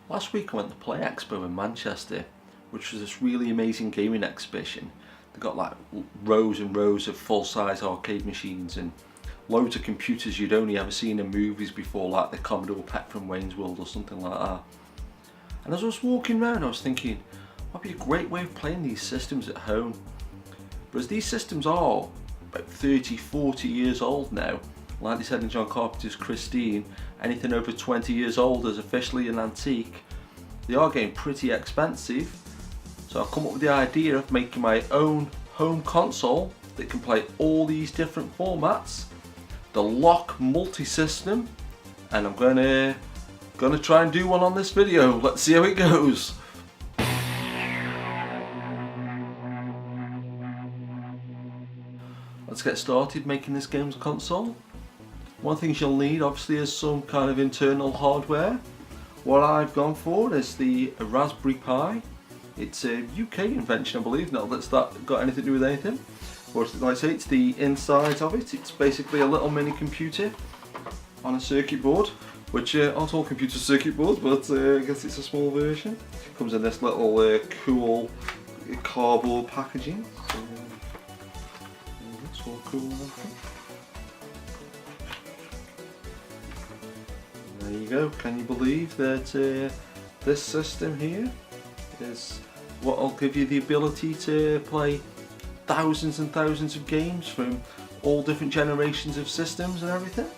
Last week I went to Play Expo in Manchester, which was this really amazing gaming exhibition. They got like rows and rows of full-size arcade machines and loads of computers you'd only ever seen in movies before, like the Commodore PET from Wayne's World or something like that. And as I was walking around I was thinking, what would be a great way of playing these systems at home? But as these systems are about 30, 40 years old now, like they said in John Carpenter's Christine, anything over 20 years old is officially an antique. They are getting pretty expensive, so I've come up with the idea of making my own home console that can play all these different formats, the Lock multi-system, and I'm gonna try and do one on this video. Let's see how it goes. Let's get started making this games console. One thing you'll need obviously is some kind of internal hardware. What I've gone for is the Raspberry Pi. It's a UK invention, I believe, not that's that got anything to do with anything. But like I say, it's the inside of it. It's basically a little mini computer on a circuit board, which aren't all computer circuit boards, but I guess it's a small version. It comes in this little cool cardboard packaging. So, it's all cool. There you go. Can you believe that this system here is what will give you the ability to play thousands and thousands of games from all different generations of systems and everything?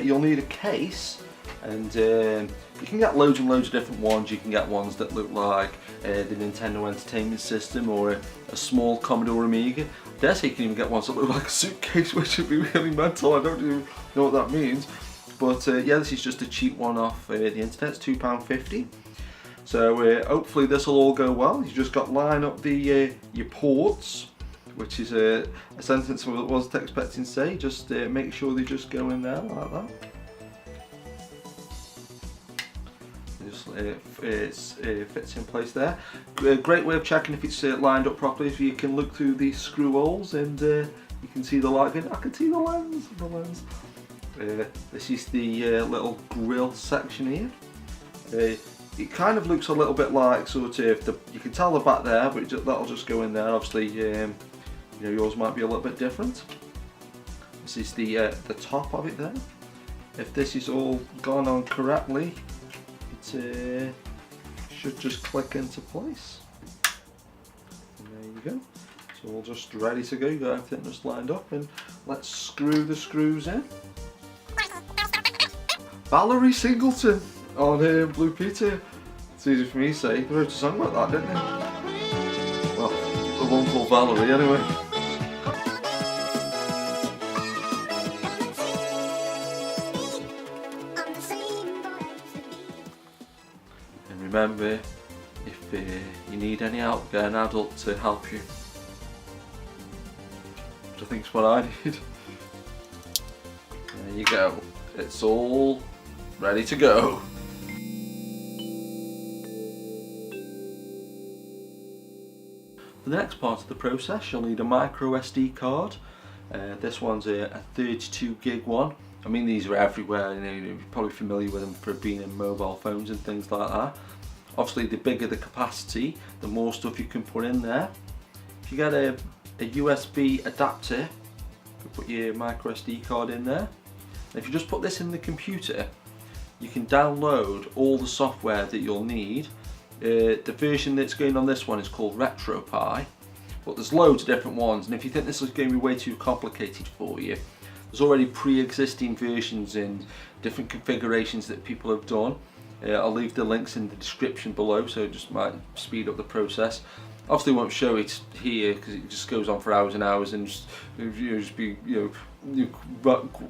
You'll need a case, and you can get loads and loads of different ones. You can get ones that look like the Nintendo Entertainment System or a small Commodore Amiga. I dare say you can even get ones that look like a suitcase, which would be really mental. I don't even know what that means. But yeah, this is just a cheap one off the internet. It's £2.50. So hopefully this will all go well. You've just got to line up the your ports, which is a sentence I wasn't expecting to say. Just make sure they just go in there like that. It fits in place there. A great way of checking if it's lined up properly is you can look through these screw holes and you can see the light. I can see the lens. This is the little grill section here. It kind of looks a little bit like sort of you can tell the back there, but that'll just go in there. Obviously, you know, yours might be a little bit different. This is the top of it there. If this is all gone on correctly, it should just click into place. And there you go. So all just ready to go. You got everything just lined up, and let's screw the screws in. Valerie Singleton on Blue Peter. It's easy for me to say. They wrote a song like that, didn't they? Well, the one called Valerie anyway. And remember, if you need any help, get an adult to help you. Which I think is what I need. There you go. It's all ready to go. For the next part of the process, you'll need a micro SD card. This one's a 32 gig one. I mean, these are everywhere, you know, you're probably familiar with them for being in mobile phones and things like that. Obviously, the bigger the capacity, the more stuff you can put in there. If you get a USB adapter, you can put your micro SD card in there. And if you just put this in the computer, you can download all the software that you'll need. The version that's going on this one is called Retropie, but there's loads of different ones, and if you think this is going to be way too complicated for you, there's already pre-existing versions and different configurations that people have done. I'll leave the links in the description below, so it just might speed up the process. Obviously won't show it here because it just goes on for hours and hours and just be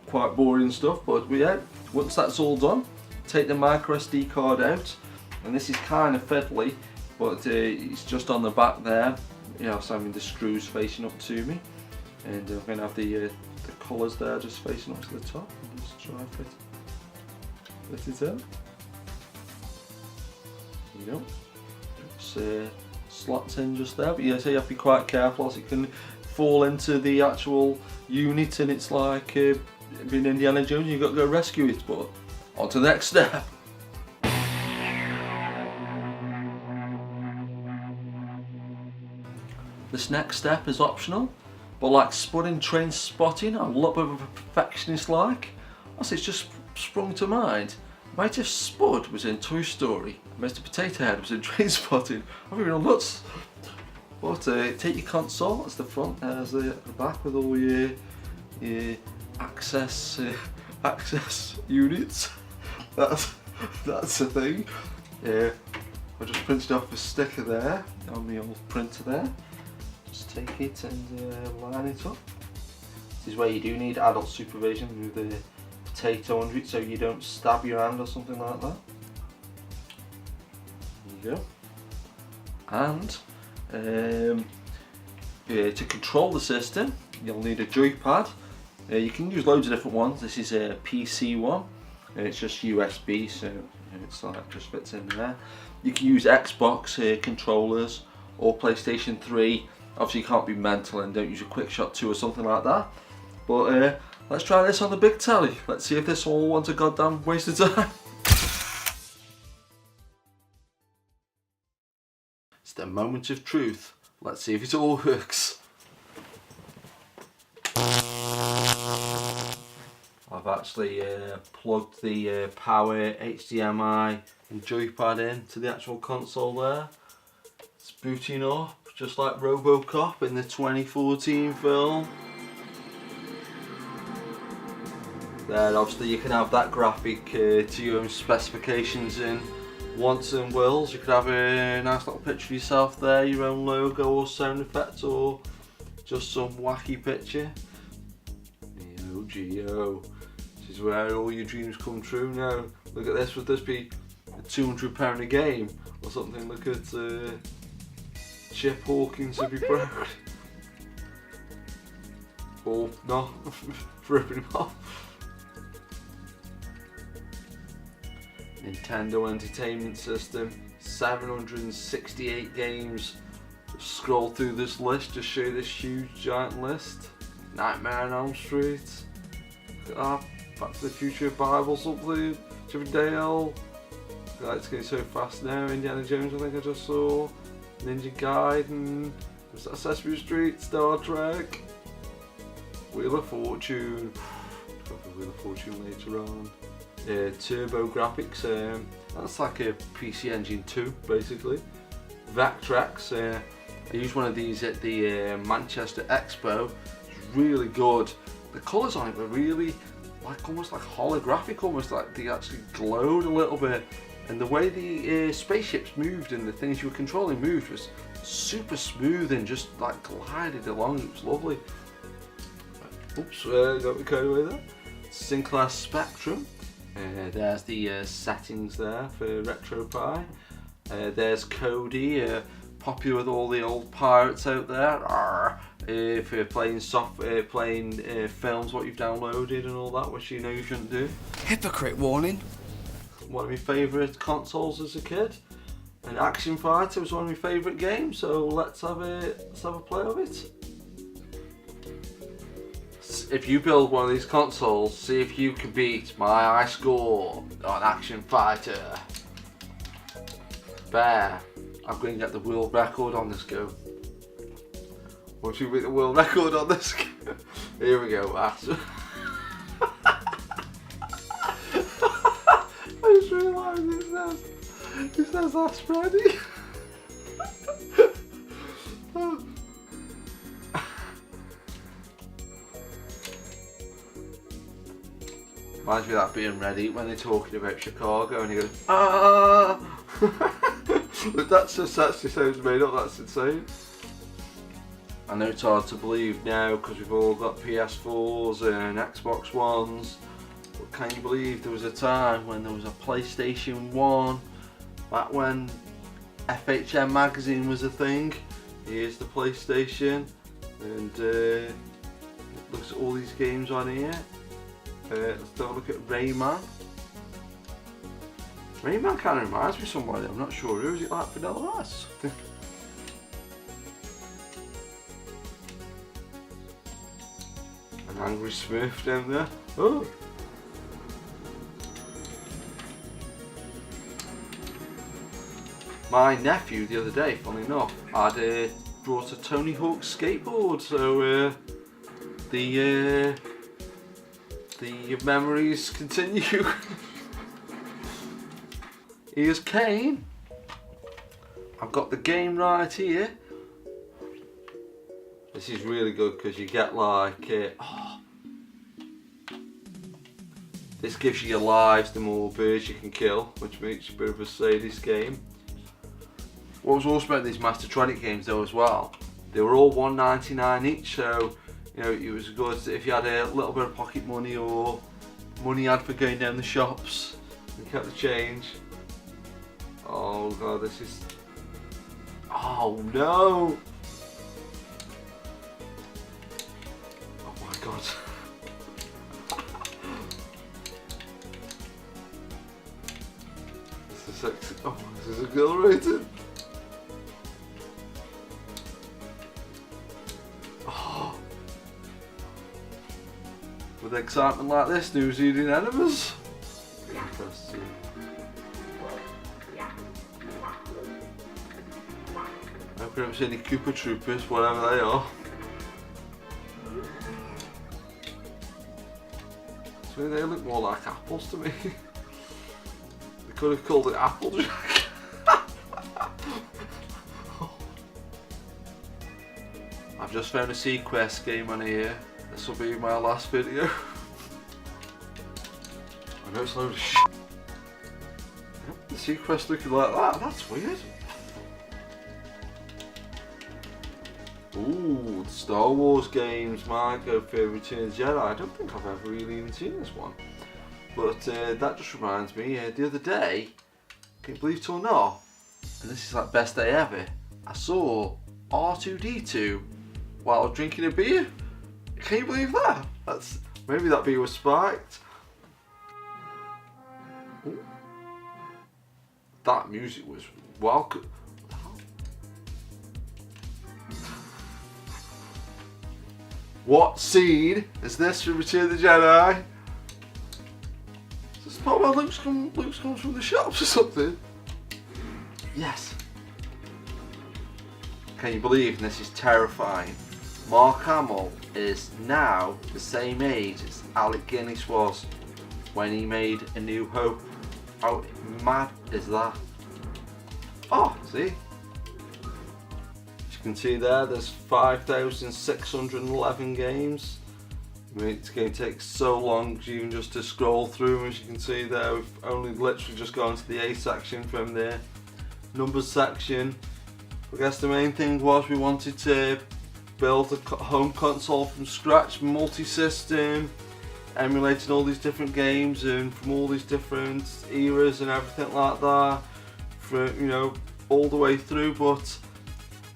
quite boring stuff. But yeah, once that's all done, take the micro SD card out, and this is kind of fiddly, but it's just on the back there. So I'm the screws facing up to me, and I'm going to have the colours there just facing up to the top. Just try and fit it in. There you go. It's slots in just there, but yeah, so you have to be quite careful, else it can fall into the actual unit, and it's like being Indiana Jones, you've got to go rescue it. But on to the next step. This next step is optional, but like spudding train spotting, I'm a little bit of a perfectionist like. Also, it's just sprung to mind. Might if Spud was in Toy Story, Mr. Potato Head was in Train Spotting, I've been nuts. But take your console, that's the front, there's the back with all your access units. That's the thing. I just printed off a sticker there on the old printer there. Just take it and line it up. This is where you do need adult supervision with the potato under it, so you don't stab your hand or something like that. There you go. And to control the system, you'll need a joypad. You can use loads of different ones. This is a PC one. It's just USB, so it's like just fits in there. You can use Xbox controllers or PlayStation 3. Obviously, you can't be mental and don't use a QuickShot 2 or something like that. But let's try this on the big telly. Let's see if this all wants a goddamn waste of time. It's the moment of truth. Let's see if it all works. I've actually plugged the power HDMI and joypad in to the actual console there. It's booting up, just like RoboCop in the 2014 film. Then obviously you can have that graphic to your own specifications in wants and wills. You could have a nice little picture of yourself there, your own logo or sound effects, or just some wacky picture. Yo, Geo. This is where all your dreams come true now. Look at this, would this be £200 a game or something? Look at Chip Hawkins to be proud. Or not, ripping him off. Nintendo Entertainment System, 768 games. Just scroll through this list, just show you this huge giant list. Nightmare on Elm Street. Look at that. Back to the Future Bible something. Chip and Dale. It's getting so fast now. Indiana Jones, I think I just saw. Ninja Gaiden. Was that Sesame Street? Star Trek. Wheel of Fortune. Probably Wheel of Fortune later on. Turbo Graphics, that's like a PC Engine 2 basically. Vectrex, I used one of these at the Manchester Expo. It's really good. The colours on it were really almost like holographic, almost like they actually glowed a little bit. And the way the spaceships moved and the things you were controlling moved was super smooth and just like glided along. It was lovely. Oops, got me carried away there. Sinclair Spectrum. There's the settings there for Retropie. There's Cody, popular with all the old pirates out there. If you're playing films, what you've downloaded and all that, which you know you shouldn't do. Hypocrite warning. One of my favourite consoles as a kid. And Action Fighter was one of my favourite games, so let's have a play of it. If you build one of these consoles, see if you can beat my high score on Action Fighter. Bear, I'm going to get the world record on this go. Once you beat the world record on this go. Here we go, I just realised it says that's ready. Reminds me of that being ready when they're talking about Chicago and he goes, ah! But that just actually sounds made up, that's insane. I know it's hard to believe now because we've all got PS4s and Xbox Ones, but can you believe there was a time when there was a PlayStation 1, back when FHM magazine was a thing. Here's the PlayStation, and it looks at all these games on here. Let's have a look at Rayman. Rayman kind of reminds me of somebody, I'm not sure who. Is it like Vanilla Ice? An angry Smurf down there. Oh! My nephew the other day, funny enough, had brought a Tony Hawk skateboard, so the memories continue. Here's Kane. I've got the game right here. This is really good because you get like, this gives you your lives the more birds you can kill, which makes you a bit of a sadist game. What was awesome about these Mastertronic games though as well, they were all $1.99 each, so you know it was good if you had a little bit of pocket money or money you had for going down the shops and kept the change. Oh god, this is... Oh no! Oh my god. This is sexy. Oh, this is exhilarating. Oh. With excitement like this, news eating enemies. Interesting. I hope you don't see any Koopa Troopers, whatever they are. So they look more like apples to me. They could have called it Applejack. I've just found a Sequest game on here. This will be my last video. I know it's a load of shit. The Sequest looking like that, that's weird. Ooh, the Star Wars games might go for Return of the Jedi. I don't think I've ever really even seen this one. But that just reminds me, the other day, can you believe it or not, and this is like best day ever, I saw R2-D2 while I was drinking a beer. Can you believe that? That's, maybe that beer was spiked. Ooh. That music was welcome. What scene is this from Return of the Jedi? Is this part where Luke comes from the shops or something? Yes. Can you believe this is terrifying? Mark Hamill is now the same age as Alec Guinness was when he made A New Hope. How mad is that? Oh, see? You can see there's 5,611 games. I mean, it's going to take so long even just to scroll through. As you can see there, we've only literally just gone to the A section from the numbers section. I guess the main thing was we wanted to build a home console from scratch, multi-system, emulating all these different games and from all these different eras and everything like that, for, you know, all the way through. But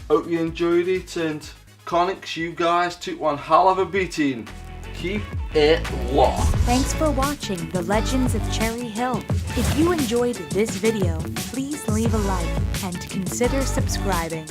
hope you enjoyed it, and Conics, you guys took one hell of a beating. Keep it locked. Thanks for watching The Legends of Cherry Hill. If you enjoyed this video, please leave a like and consider subscribing.